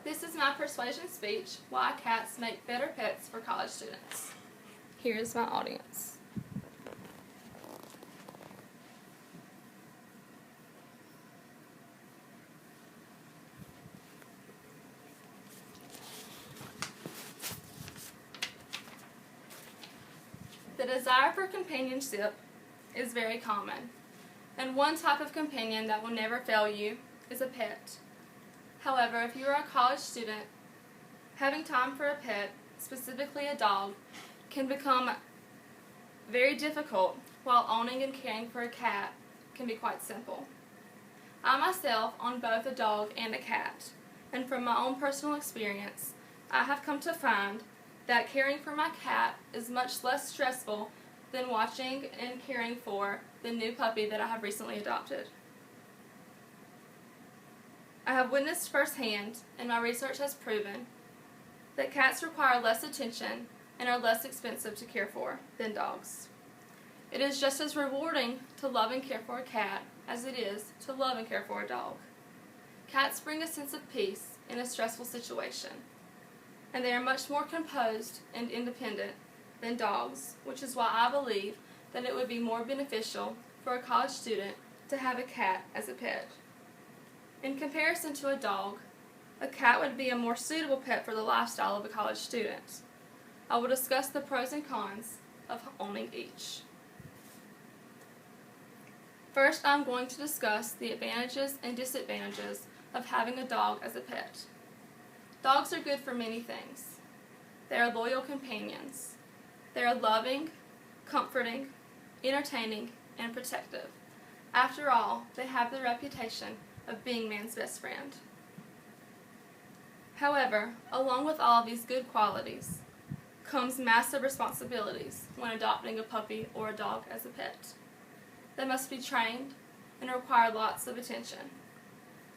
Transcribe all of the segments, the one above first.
This is my persuasion speech, Why Cats Make Better Pets for College Students. Here's my audience. The desire for companionship is very common, and one type of companion that will never fail you is a pet. However, if you are a college student, having time for a pet, specifically a dog, can become very difficult, while owning and caring for a cat can be quite simple. I myself own both a dog and a cat, and from my own personal experience, I have come to find that caring for my cat is much less stressful than watching and caring for the new puppy that I have recently adopted. I have witnessed firsthand, and my research has proven, that cats require less attention and are less expensive to care for than dogs. It is just as rewarding to love and care for a cat as it is to love and care for a dog. Cats bring a sense of peace in a stressful situation, and they are much more composed and independent than dogs, which is why I believe that it would be more beneficial for a college student to have a cat as a pet. In comparison to a dog, a cat would be a more suitable pet for the lifestyle of a college student. I will discuss the pros and cons of owning each. First, I'm going to discuss the advantages and disadvantages of having a dog as a pet. Dogs are good for many things. They are loyal companions. They are loving, comforting, entertaining, and protective. After all, they have the reputation of being man's best friend. However, along with all of these good qualities comes massive responsibilities when adopting a puppy or a dog as a pet. They must be trained and require lots of attention.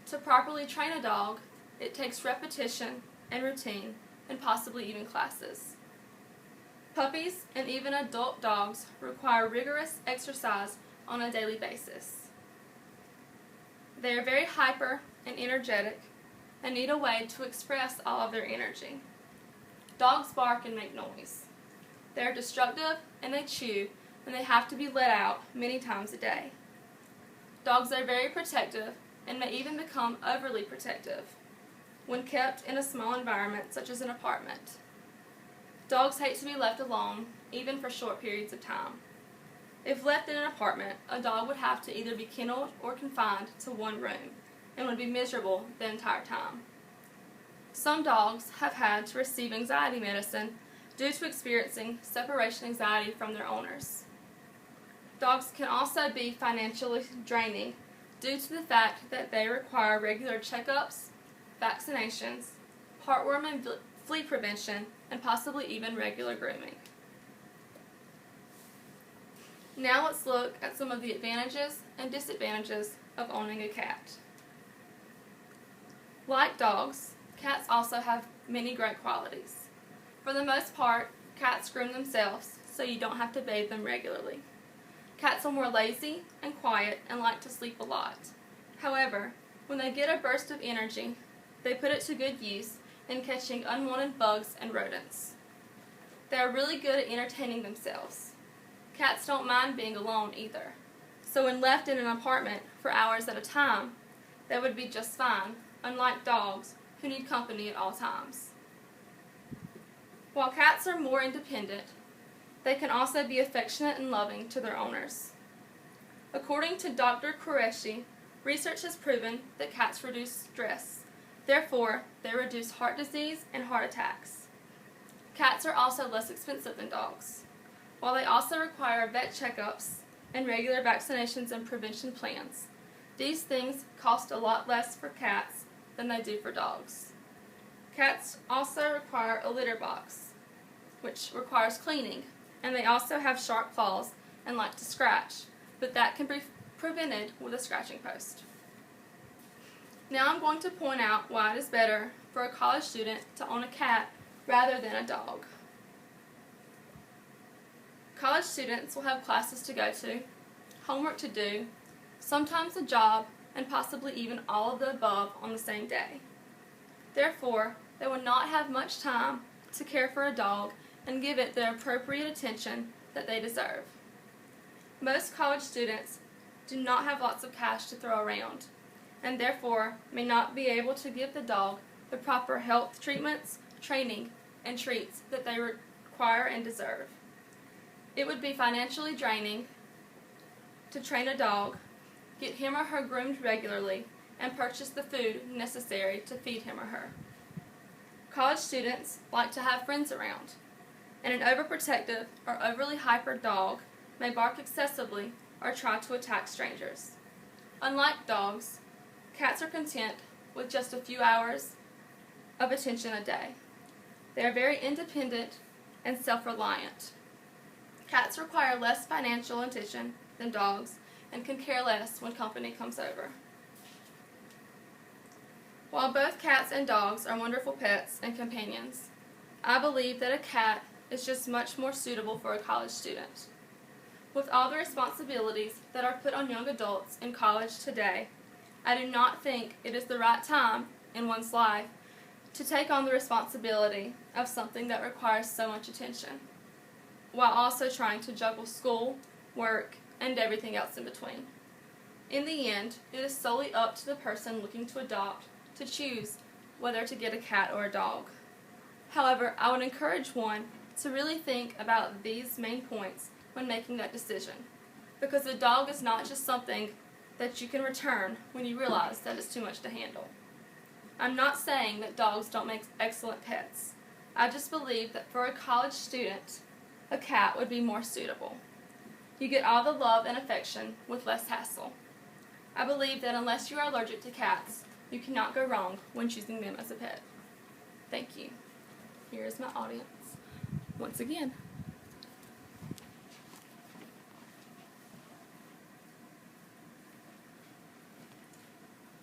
To properly train a dog, it takes repetition and routine and possibly even classes. Puppies and even adult dogs require rigorous exercise on a daily basis. They are very hyper and energetic and need a way to express all of their energy. Dogs bark and make noise. They are destructive and they chew, and they have to be let out many times a day. Dogs are very protective and may even become overly protective when kept in a small environment such as an apartment. Dogs hate to be left alone, even for short periods of time. If left in an apartment, a dog would have to either be kenneled or confined to one room and would be miserable the entire time. Some dogs have had to receive anxiety medicine due to experiencing separation anxiety from their owners. Dogs can also be financially draining due to the fact that they require regular checkups, vaccinations, heartworm and flea prevention, and possibly even regular grooming. Now let's look at some of the advantages and disadvantages of owning a cat. Like dogs, cats also have many great qualities. For the most part, cats groom themselves, so you don't have to bathe them regularly. Cats are more lazy and quiet and like to sleep a lot. However, when they get a burst of energy, they put it to good use in catching unwanted bugs and rodents. They are really good at entertaining themselves. Cats don't mind being alone either, so when left in an apartment for hours at a time, they would be just fine, unlike dogs who need company at all times. While cats are more independent, they can also be affectionate and loving to their owners. According to Dr. Qureshi, research has proven that cats reduce stress. Therefore, they reduce heart disease and heart attacks. Cats are also less expensive than dogs. While they also require vet checkups and regular vaccinations and prevention plans, these things cost a lot less for cats than they do for dogs. Cats also require a litter box, which requires cleaning, and they also have sharp claws and like to scratch, but that can be prevented with a scratching post. Now I'm going to point out why it is better for a college student to own a cat rather than a dog. College students will have classes to go to, homework to do, sometimes a job, and possibly even all of the above on the same day. Therefore, they will not have much time to care for a dog and give it the appropriate attention that they deserve. Most college students do not have lots of cash to throw around, and therefore may not be able to give the dog the proper health treatments, training, and treats that they require and deserve. It would be financially draining to train a dog, get him or her groomed regularly, and purchase the food necessary to feed him or her. College students like to have friends around, and an overprotective or overly hyper dog may bark excessively or try to attack strangers. Unlike dogs, cats are content with just a few hours of attention a day. They are very independent and self-reliant. Cats require less financial attention than dogs and can care less when company comes over. While both cats and dogs are wonderful pets and companions, I believe that a cat is just much more suitable for a college student. With all the responsibilities that are put on young adults in college today, I do not think it is the right time in one's life to take on the responsibility of something that requires so much attention, while also trying to juggle school, work, and everything else in between. In the end, it is solely up to the person looking to adopt to choose whether to get a cat or a dog. However, I would encourage one to really think about these main points when making that decision, because a dog is not just something that you can return when you realize that it's too much to handle. I'm not saying that dogs don't make excellent pets. I just believe that for a college student, a cat would be more suitable. You get all the love and affection with less hassle. I believe that unless you are allergic to cats, you cannot go wrong when choosing them as a pet. Thank you. Here is my audience once again.